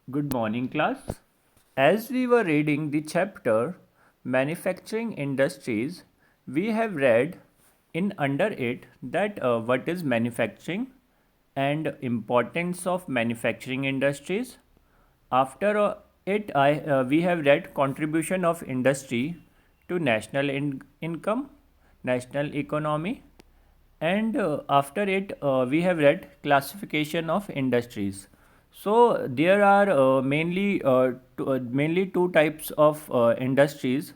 Good morning, class. As we were reading the chapter Manufacturing Industries, we have read in under it that what is manufacturing and importance of manufacturing industries. After we have read contribution of industry to national income, national economy, and after it we have read classification of industries. So there are mainly two types of industries.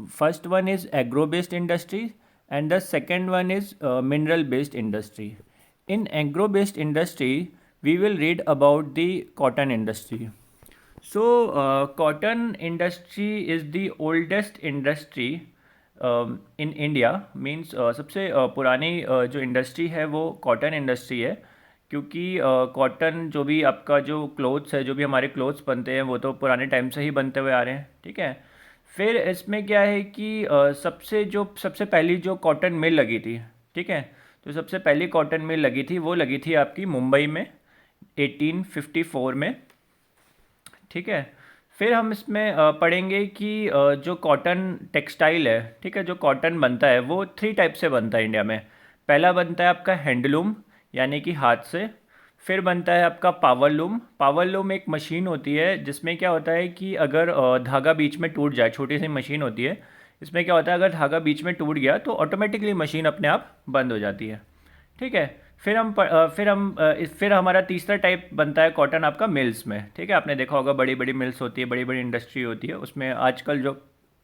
First one is agro based industry and the second one is mineral based industry. In agro based industry we will read about the cotton industry. So, cotton industry is the oldest industry in India means सबसे पुरानी जो industry है वो cotton industry है क्योंकि cotton जो भी आपका जो क्लोथ्स है जो भी हमारे क्लोथ्स बनते हैं वो तो पुराने टाइम से ही बनते हुए आ रहे हैं, ठीक है। फिर इसमें क्या है कि सबसे पहली जो कॉटन मिल लगी थी, ठीक है, तो सबसे पहली कॉटन मिल लगी थी वो लगी थी आपकी मुंबई में 1854 में, ठीक है। फिर हम इसमें पढ़ेंगे कि जो कॉटन टेक्सटाइल है, ठीक है, जो कॉटन बनता है वो थ्री टाइप से बनता है इंडिया में। पहला बनता है आपका हैंडलूम यानी कि हाथ से। फिर बनता है आपका पावरलूम। पावरलूम एक मशीन होती है जिसमें क्या होता है कि अगर धागा बीच में टूट जाए, छोटी सी मशीन होती है, इसमें क्या होता है अगर धागा बीच में टूट गया तो ऑटोमेटिकली मशीन अपने आप बंद हो जाती है, ठीक है। फिर हमारा तीसरा टाइप बनता है कॉटन आपका मिल्स में, ठीक है। आपने देखा होगा बड़ी बड़ी मिल्स होती है, बड़ी बड़ी इंडस्ट्री होती है, उसमें आजकल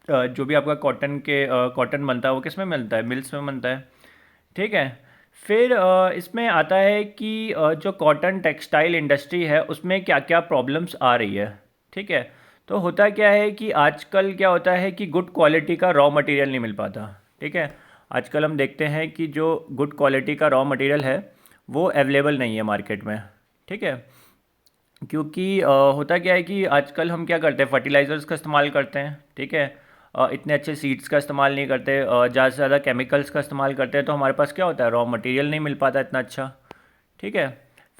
जो भी आपका कॉटन बनता है वो किस में मिलता है, मिल्स में बनता है, ठीक है। फिर इसमें आता है कि जो कॉटन टेक्सटाइल इंडस्ट्री है उसमें क्या क्या प्रॉब्लम्स आ रही है, ठीक है। तो होता क्या है कि आजकल क्या होता है कि गुड क्वालिटी का रॉ मटेरियल नहीं मिल पाता, ठीक है। आजकल हम देखते हैं कि जो गुड क्वालिटी का रॉ मटेरियल है वो अवेलेबल नहीं है मार्केट में, ठीक है। क्योंकि होता क्या है कि आजकल हम क्या करते हैं, फर्टिलाइज़र्स का इस्तेमाल करते हैं, ठीक है। इतने अच्छे सीड्स का इस्तेमाल नहीं करते, ज़्यादा से ज़्यादा केमिकल्स का इस्तेमाल करते हैं, तो हमारे पास क्या होता है, रॉ मटेरियल नहीं मिल पाता इतना अच्छा, ठीक है।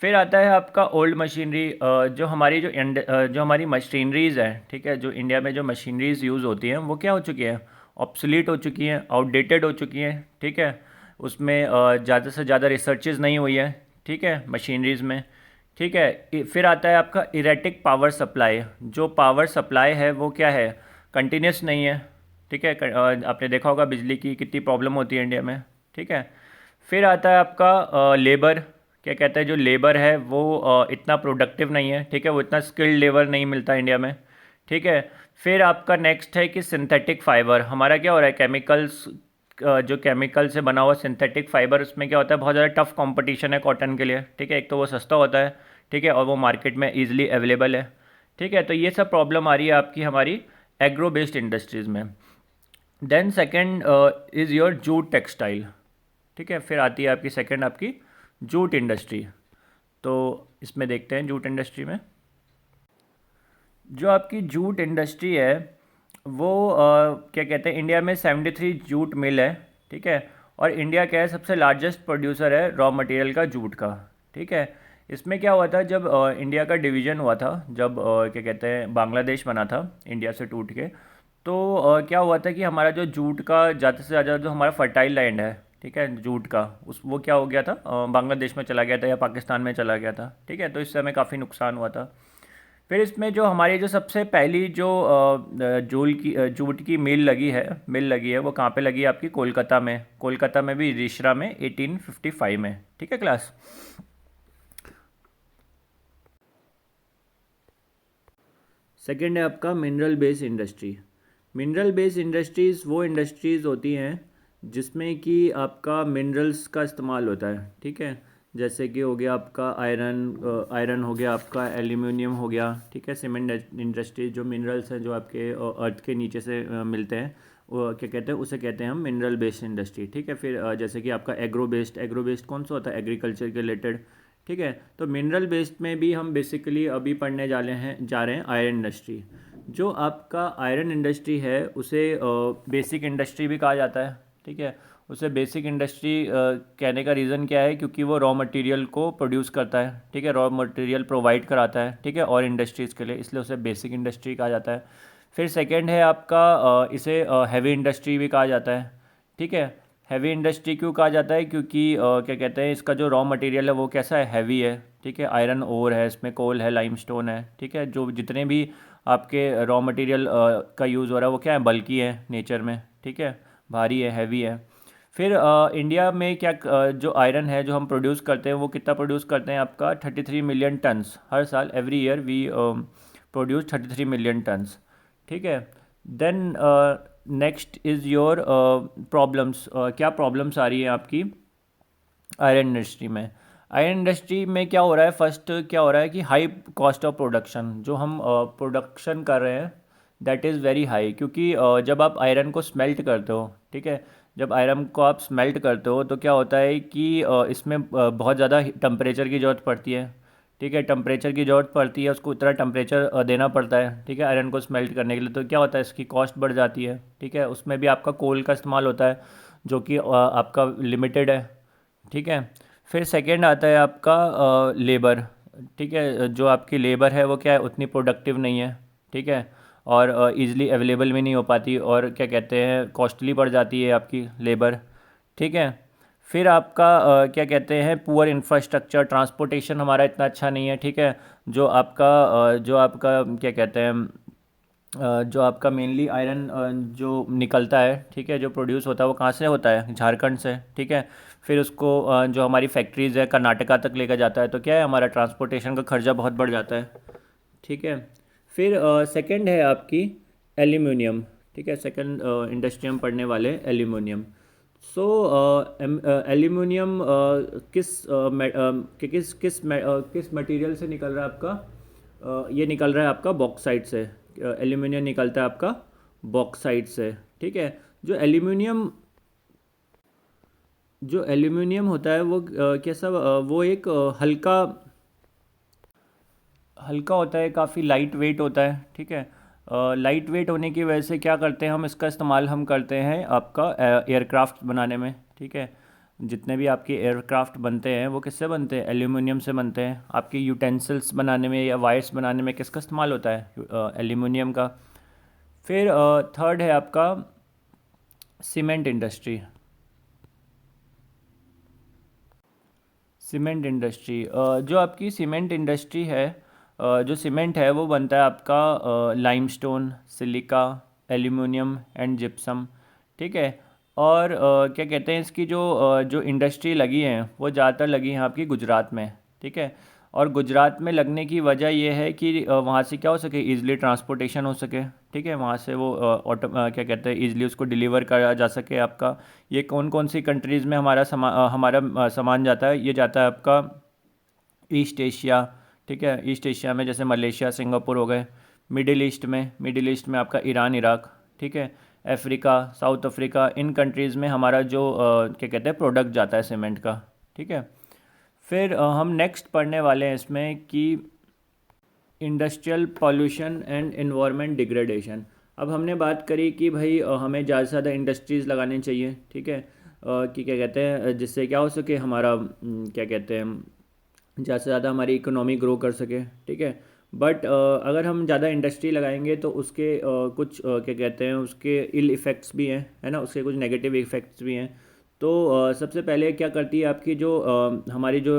फिर आता है आपका ओल्ड मशीनरी। जो हमारी मशीनरीज़ हैं, ठीक है, जो इंडिया में जो मशीनरीज़ यूज़ होती हैं वो क्या हो चुकी हैं, ऑब्सोलीट हो चुकी हैं, आउटडेटेड हो चुकी हैं, ठीक है। उसमें ज़्यादा से ज़्यादा रिसर्चेज नहीं हुई है, ठीक है, मशीनरीज़ में, ठीक है। फिर आता है आपका इरेटिक पावर सप्लाई। जो पावर सप्लाई है वो क्या है, कंटिन्यूस नहीं है, ठीक है। आपने देखा होगा बिजली की कितनी प्रॉब्लम होती है इंडिया में, ठीक है। फिर आता है आपका लेबर। क्या कहते हैं, जो लेबर है वो इतना प्रोडक्टिव नहीं है, ठीक है, वो इतना स्किल्ड लेबर नहीं मिलता इंडिया में, ठीक है। फिर आपका नेक्स्ट है कि सिंथेटिक फाइबर। हमारा क्या हो रहा है, जो केमिकल से बना हुआ सिंथेटिक फाइबर, उसमें क्या होता है बहुत ज़्यादा टफ कंपटीशन है कॉटन के लिए, ठीक है। एक तो वो सस्ता होता है, ठीक है, और वो मार्केट में ईजिली अवेलेबल है, ठीक है। तो ये सब प्रॉब्लम आ रही है आपकी हमारी एग्रो बेस्ड इंडस्ट्रीज़ में। Then second is your jute textile, ठीक है। फिर आती है आपकी सेकंड आपकी जूट इंडस्ट्री। तो इसमें देखते हैं जूट इंडस्ट्री में जो आपकी जूट इंडस्ट्री है वो क्या कहते हैं, इंडिया में 73 जूट मिल है, ठीक है। और इंडिया क्या है, सबसे लार्जेस्ट प्रोड्यूसर है रॉ मटेरियल का जूट का, ठीक है। इसमें क्या हुआ था जब इंडिया का डिवीज़न हुआ था, जब क्या कहते हैं बांग्लादेश बना था इंडिया से टूट के, तो क्या हुआ था कि हमारा जो जूट का ज़्यादा से ज़्यादा जो हमारा फर्टाइल लैंड है, ठीक है, जूट का, उस वो क्या हो गया था, बांग्लादेश में चला गया था या पाकिस्तान में चला गया था, ठीक है। तो इससे हमें काफ़ी नुकसान हुआ था। फिर इसमें जो हमारी जो सबसे पहली जो जूट की मिल लगी है वो कहाँ पे लगी है आपकी, कोलकाता में। कोलकाता में भी रिशरा में 1855 में, ठीक है क्लास। सेकेंड है आपका mineral based industry. Mineral based industries वो इंडस्ट्रीज़ होती हैं जिसमें कि आपका मिनरल्स का इस्तेमाल होता है, ठीक है। जैसे कि हो गया आपका आयरन हो गया, आपका एल्यूमिनियम हो गया, ठीक है। सीमेंट इंडस्ट्री, जो मिनरल्स हैं जो आपके अर्थ के नीचे से मिलते हैं, वो क्या कहते हैं, उसे कहते हैं हम मिनरल बेस्ड इंडस्ट्री, ठीक है। फिर जैसे कि आपका एग्रो बेस्ड कौन सा होता है, एग्रीकल्चर के रिलेटेड, ठीक है। तो मिनरल बेस्ड में भी हम बेसिकली अभी पढ़ने जा रहे हैं आयरन इंडस्ट्री। जो आपका आयरन इंडस्ट्री है उसे बेसिक इंडस्ट्री भी कहा जाता है, ठीक है। उसे बेसिक इंडस्ट्री कहने का रीज़न क्या है, क्योंकि वो रॉ मटेरियल को प्रोड्यूस करता है, ठीक है, रॉ मटेरियल प्रोवाइड कराता है, ठीक है, और इंडस्ट्रीज़ के लिए, इसलिए उसे बेसिक इंडस्ट्री कहा जाता है। फिर सेकंड है आपका इसे हैवी इंडस्ट्री भी कहा जाता है, ठीक है। हैवी इंडस्ट्री क्यों कहा जाता है, क्योंकि क्या कहते हैं, इसका जो रॉ मटेरियल है वो कैसा है, हैवी है, ठीक है, आयरन ओर है, इसमें कोल है, लाइमस्टोन है, ठीक है, जो जितने भी आपके रॉ मटेरियल का यूज़ हो रहा है वो क्या है, बल्की है नेचर में, ठीक है, भारी है, हैवी है। फिर इंडिया में क्या जो आयरन है जो हम प्रोड्यूस करते हैं वो कितना प्रोड्यूस करते हैं, आपका 33 मिलियन टन्स हर साल, every year we produce 33 million tons, ठीक है। Then next is your problems, क्या प्रॉब्लम्स आ रही है आपकी आयरन इंडस्ट्री में। आयरन इंडस्ट्री में क्या हो रहा है, फर्स्ट क्या हो रहा है कि हाई कॉस्ट ऑफ प्रोडक्शन, जो हम प्रोडक्शन कर रहे हैं दैट इज़ वेरी हाई, क्योंकि जब आप आयरन को स्मेल्ट करते हो, ठीक है, जब आयरन को आप स्मेल्ट करते हो तो क्या होता है कि इसमें बहुत ज़्यादा टेम्परेचर की ज़रूरत पड़ती है, ठीक है, टेम्परेचर की ज़रूरत पड़ती है, उसको उतना टेम्परेचर देना पड़ता है, ठीक है, आयरन को स्मेल्ट करने के लिए, तो क्या होता है इसकी कॉस्ट बढ़ जाती है, ठीक है, उसमें भी आपका कोल का इस्तेमाल होता है जो कि आपका लिमिटेड है, ठीक है। फिर सेकंड आता है आपका लेबर, ठीक है, जो आपकी लेबर है वो क्या है, उतनी प्रोडक्टिव नहीं है, ठीक है, और इजीली अवेलेबल भी नहीं हो पाती, और क्या कहते हैं कॉस्टली पड़ जाती है आपकी लेबर, ठीक है। फिर आपका क्या कहते हैं पुअर इंफ्रास्ट्रक्चर, ट्रांसपोर्टेशन हमारा इतना अच्छा नहीं है, ठीक है, जो आपका क्या कहते हैं जो आपका मेनली आयरन जो निकलता है, ठीक है, जो प्रोड्यूस होता है वो कहाँ से होता है, झारखंड से, ठीक है। फिर उसको जो हमारी फैक्ट्रीज़ है कर्नाटका तक लेकर जाता है, तो क्या है हमारा ट्रांसपोर्टेशन का खर्चा बहुत बढ़ जाता है, ठीक है। फिर सेकंड है आपकी एल्यूमिनियम, ठीक है, सेकंड इंडस्ट्री हम पढ़ने वाले एल्यूमिनियम। सो एल्यूमिनियम किस किस मटेरियल से निकल रहा है आपका, ये निकल रहा है आपका बॉक्साइट से, एल्यूमिनियम निकलता है आपका बॉक्साइट से, ठीक है। जो एल्यूमिनियम जो एल्यूमिनियम होता है वो कैसा वो एक हल्का हल्का होता है, काफ़ी लाइट वेट होता है, ठीक है। लाइट वेट होने की वजह से क्या करते हैं हम, इसका इस्तेमाल हम करते हैं आपका एयरक्राफ्ट बनाने में, ठीक है। जितने भी आपके एयरक्राफ्ट बनते हैं वो किससे बनते हैं, एल्यूमिनियम से बनते हैं। आपके यूटेंसिल्स बनाने में या वायर्स बनाने में किसका इस्तेमाल होता है, एल्यूमिनियम का। फिर थर्ड है आपका सीमेंट इंडस्ट्री। सीमेंट इंडस्ट्री जो आपकी सीमेंट इंडस्ट्री है, जो सीमेंट है वो बनता है आपका limestone, silica, aluminium and gypsum, ठीक है। और क्या कहते हैं इसकी जो इंडस्ट्री लगी है वो ज़्यादातर लगी है आपकी गुजरात में, ठीक है। और गुजरात में लगने की वजह यह है कि वहाँ से क्या हो सके, ईज़िली ट्रांसपोर्टेशन हो सके, ठीक है, वहाँ से वो क्या कहते हैं ईज़िली उसको डिलीवर करा जा सके आपका। ये कौन कौन सी कंट्रीज़ में हमारा सामान जाता है, ये जाता है आपका ईस्ट एशिया, ठीक है, ईस्ट एशिया में जैसे मलेशिया, सिंगापुर हो गए। मिडिल ईस्ट में आपका ईरान, इराक, ठीक है। अफ्रीका, साउथ अफ्रीका, इन कंट्रीज़ में हमारा जो क्या कहते हैं प्रोडक्ट जाता है सीमेंट का, ठीक है। फिर हम नेक्स्ट पढ़ने वाले हैं इसमें कि industrial pollution and environment degradation. अब हमने बात करी कि भाई हमें ज़्यादा से ज़्यादा इंडस्ट्रीज़ लगानी चाहिए, ठीक है, कि क्या कहते हैं जिससे क्या हो सके हमारा क्या कहते हैं ज़्यादा से ज़्यादा हमारी इकोनॉमी ग्रो कर सके, ठीक है। बट अगर हम ज़्यादा इंडस्ट्री लगाएंगे तो उसके कुछ क्या कहते हैं उसके इल इफ़ेक्ट्स भी हैं, है ना, उसके कुछ नेगेटिव इफ़ेक्ट्स भी हैं। तो सबसे पहले क्या करती है आपकी जो हमारी जो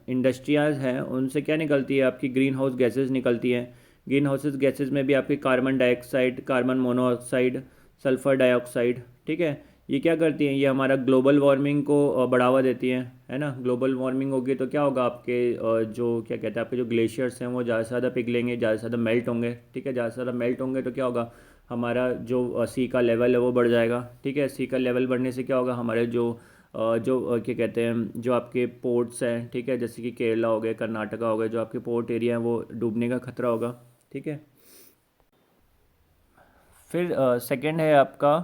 इंडस्ट्रियाज हैं उनसे क्या निकलती है, आपकी ग्रीन हाउस गैसेज निकलती हैं। ग्रीन हाउसेज गैसेज में भी आपकी carbon dioxide, carbon monoxide, sulphur dioxide, ठीक है। ये क्या करती हैं, ये हमारा ग्लोबल वार्मिंग को बढ़ावा देती हैं, है ना। ग्लोबल वार्मिंग होगी तो क्या होगा, आपके जो क्या कहते हैं आपके जो ग्लेशियर्स हैं वो ज़्यादा से ज़्यादा पिघलेंगे, ज़्यादा से ज़्यादा मेल्ट होंगे, ठीक है। ज़्यादा से ज़्यादा मेल्ट होंगे तो क्या होगा, हमारा जो सी का लेवल है वो बढ़ जाएगा, ठीक है। सी का लेवल बढ़ने से क्या होगा, हमारे जो क्या कहते हैं जो आपके पोर्ट्स हैं, ठीक है, जैसे कि केरला हो गए, कर्नाटका हो गए, जो आपके पोर्ट एरिया हैं वो डूबने का खतरा होगा, ठीक है। फिर सेकंड है आपका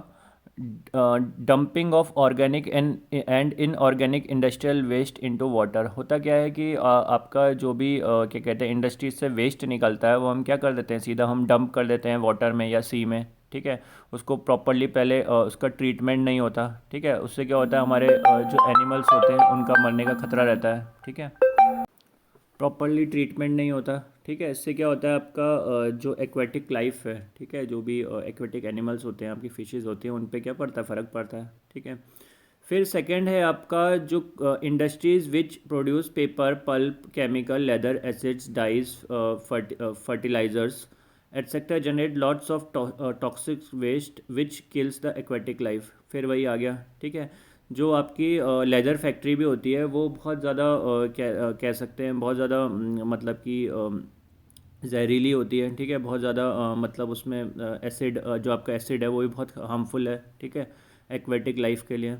dumping of organic and inorganic industrial waste into water. होता क्या है कि आपका जो भी क्या कहते हैं इंडस्ट्रीज से वेस्ट निकलता है वो हम क्या कर देते हैं, सीधा हम डंप कर देते हैं वाटर में या सी में, ठीक है, उसको प्रॉपरली पहले उसका ट्रीटमेंट नहीं होता, ठीक है, उससे क्या होता है हमारे जो एनिमल्स होते हैं उनका मरने का खतरा रहता है, ठीक है, प्रॉपरली ट्रीटमेंट नहीं होता, ठीक है, इससे क्या होता है आपका जो एक्वेटिक लाइफ है, ठीक है, जो भी एक्वेटिक एनिमल्स होते हैं, आपकी फिशेस होती हैं, उन पे क्या पड़ता है, फ़र्क पड़ता है, ठीक है। फिर सेकंड है आपका जो industries which produce paper, pulp, chemical, leather, acids, dyes, fertilizers etcetera generate lots of toxic waste which kills the aquatic life. फिर वही आ गया, ठीक है, जो आपकी लेदर फैक्ट्री भी होती है वो बहुत ज़्यादा कह सकते हैं बहुत ज़्यादा मतलब कि जहरीली होती है, ठीक है, बहुत ज़्यादा मतलब उसमें एसिड जो आपका एसिड है वो भी बहुत हार्मफुल है, ठीक है, एक्वेटिक लाइफ के लिए,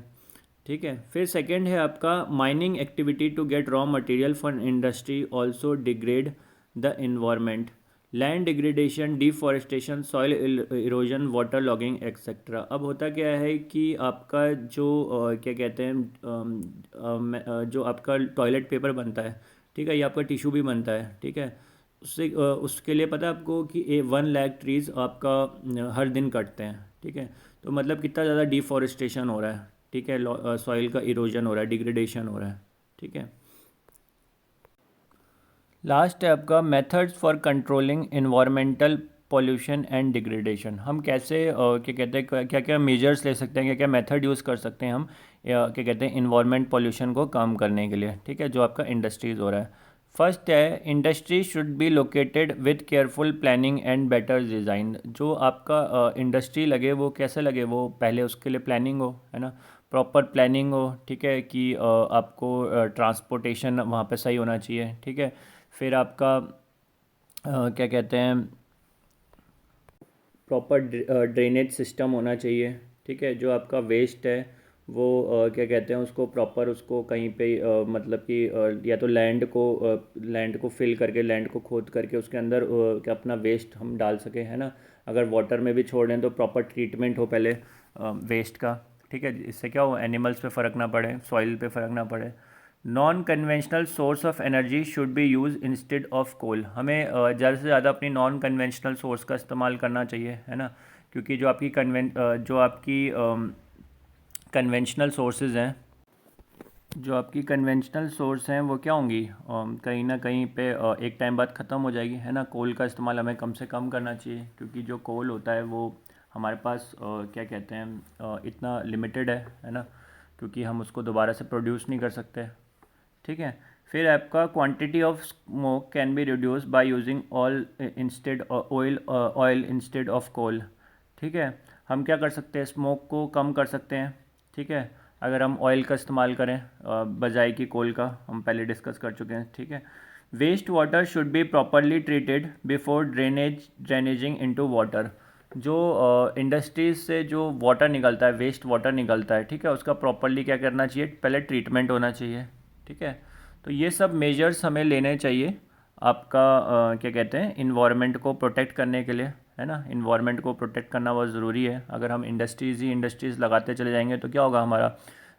ठीक है। फिर सेकंड है आपका mining activity to get raw material for industry also degrade the environment, land degradation, deforestation, soil erosion, water logging etcetera. अब होता क्या है कि आपका जो क्या कहते हैं जो आपका टॉयलेट पेपर बनता है, ठीक है, ये आपका टिश्यू भी बनता है, ठीक है, उससे उसके लिए पता है आपको कि 1 लाख ट्रीज़ आपका हर दिन कटते हैं, ठीक है, तो मतलब कितना ज़्यादा डिफॉरेस्टेशन हो रहा है, ठीक है, सॉइल का इरोजन हो रहा है, डिग्रेडेशन हो रहा है, ठीक है। लास्ट है आपका methods for controlling environmental pollution and degradation. हम कैसे क्या कहते हैं क्या क्या मेजर्स ले सकते हैं, क्या क्या मेथड यूज़ कर सकते हैं हम क्या कहते हैं इन्वायरमेंट पॉल्यूशन को कम करने के लिए, ठीक है, जो आपका इंडस्ट्रीज़ हो रहा है। फर्स्ट है industry should be located with careful planning and better design. जो आपका इंडस्ट्री लगे वो कैसे लगे, वो पहले उसके लिए प्लानिंग हो, है ना, प्रॉपर प्लानिंग हो, ठीक है, कि आपको ट्रांसपोर्टेशन वहाँ पे सही होना चाहिए, ठीक है। फिर आपका क्या कहते हैं प्रॉपर ड्रेनेज सिस्टम होना चाहिए, ठीक है, जो आपका वेस्ट है वो क्या कहते हैं उसको प्रॉपर उसको कहीं पे मतलब कि या तो लैंड को फिल करके लैंड को खोद करके उसके अंदर क्या अपना वेस्ट हम डाल सकें, है ना, अगर वाटर में भी छोड़ दें तो प्रॉपर ट्रीटमेंट हो पहले वेस्ट का, ठीक है, इससे क्या हो एनिमल्स पे फ़र्क ना पड़े, सॉइल पे फ़र्क ना पड़े। Non conventional source of energy should be use instead of coal. हमें ज़्यादा से ज़्यादा अपनी नॉन कन्वेंशनल सोर्स का इस्तेमाल करना चाहिए, है ना, क्योंकि जो आपकी कन्वेंशनल सोर्सेज हैं, जो आपकी कन्वेंशनल सोर्स हैं वो क्या होंगी कहीं ना कहीं पे एक टाइम बाद ख़त्म हो जाएगी, है ना। कोल का इस्तेमाल हमें कम से कम करना चाहिए, क्योंकि जो कोल होता है वो हमारे पास क्या कहते हैं इतना लिमिटेड है ना, क्योंकि हम उसको दोबारा से प्रोड्यूस नहीं कर सकते, ठीक है। फिर आपका quantity of smoke can be reduce by using oil instead of coal, ठीक है। हम क्या कर सकते हैं, स्मोक को कम कर सकते हैं, ठीक है, अगर हम ऑयल का इस्तेमाल करें बजाय कि कोल का, हम पहले डिस्कस कर चुके हैं, ठीक है। Waste water should be properly treated before draining into water. जो इंडस्ट्रीज से जो वाटर निकलता है, वेस्ट वाटर निकलता है, ठीक है, उसका प्रॉपरली क्या करना चाहिए, पहले ट्रीटमेंट होना चाहिए, ठीक है। तो ये सब मेजर्स हमें लेने चाहिए आपका क्या कहते हैं इन्वायरमेंट को प्रोटेक्ट करने के लिए, है ना, इन्वायरमेंट को प्रोटेक्ट करना बहुत ज़रूरी है। अगर हम इंडस्ट्रीज़ लगाते चले जाएंगे तो क्या होगा, हमारा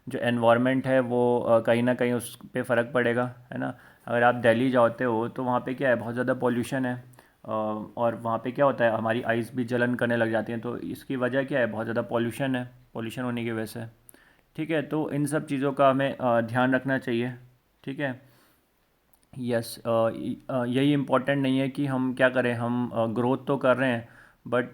जो एनवायरनमेंट है वो कहीं ना कहीं उस पर फ़र्क पड़ेगा, है ना। अगर आप दिल्ली जाते हो तो वहाँ पे क्या है, बहुत ज़्यादा पॉल्यूशन है और वहाँ पे क्या होता है, हमारी आइज़ भी जलन करने लग जाती हैं, तो इसकी वजह क्या है, बहुत ज़्यादा पॉल्यूशन है, पॉल्यूशन होने की वजह से, ठीक है। तो इन सब चीज़ों का हमें ध्यान रखना चाहिए, ठीक है। यस यही इम्पोर्टेंट नहीं है कि हम क्या करें, हम ग्रोथ तो कर रहे हैं, बट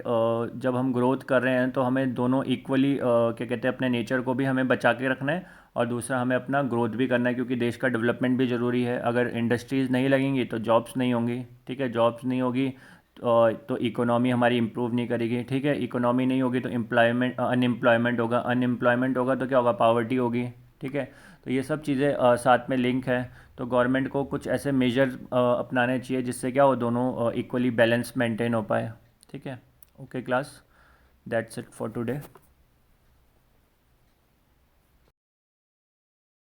जब हम ग्रोथ कर रहे हैं तो हमें दोनों इक्वली क्या कहते हैं अपने नेचर को भी हमें बचा के रखना है और दूसरा हमें अपना ग्रोथ भी करना है, क्योंकि देश का डेवलपमेंट भी ज़रूरी है। अगर इंडस्ट्रीज़ नहीं लगेंगी तो जॉब्स नहीं होंगी, ठीक है, जॉब्स नहीं होगी तो इकोनॉमी हमारी इम्प्रूव नहीं करेगी, ठीक है, इकोनॉमी नहीं होगी तो अनएम्प्लॉयमेंट होगा तो क्या होगा, पावर्टी होगी, ठीक है। तो ये सब चीज़ें साथ में लिंक है, तो गवर्नमेंट को कुछ ऐसे मेजर अपनाने चाहिए जिससे क्या हो दोनों इक्वली बैलेंस मेंटेन हो पाए, ठीक है। Okay class, that's it for today.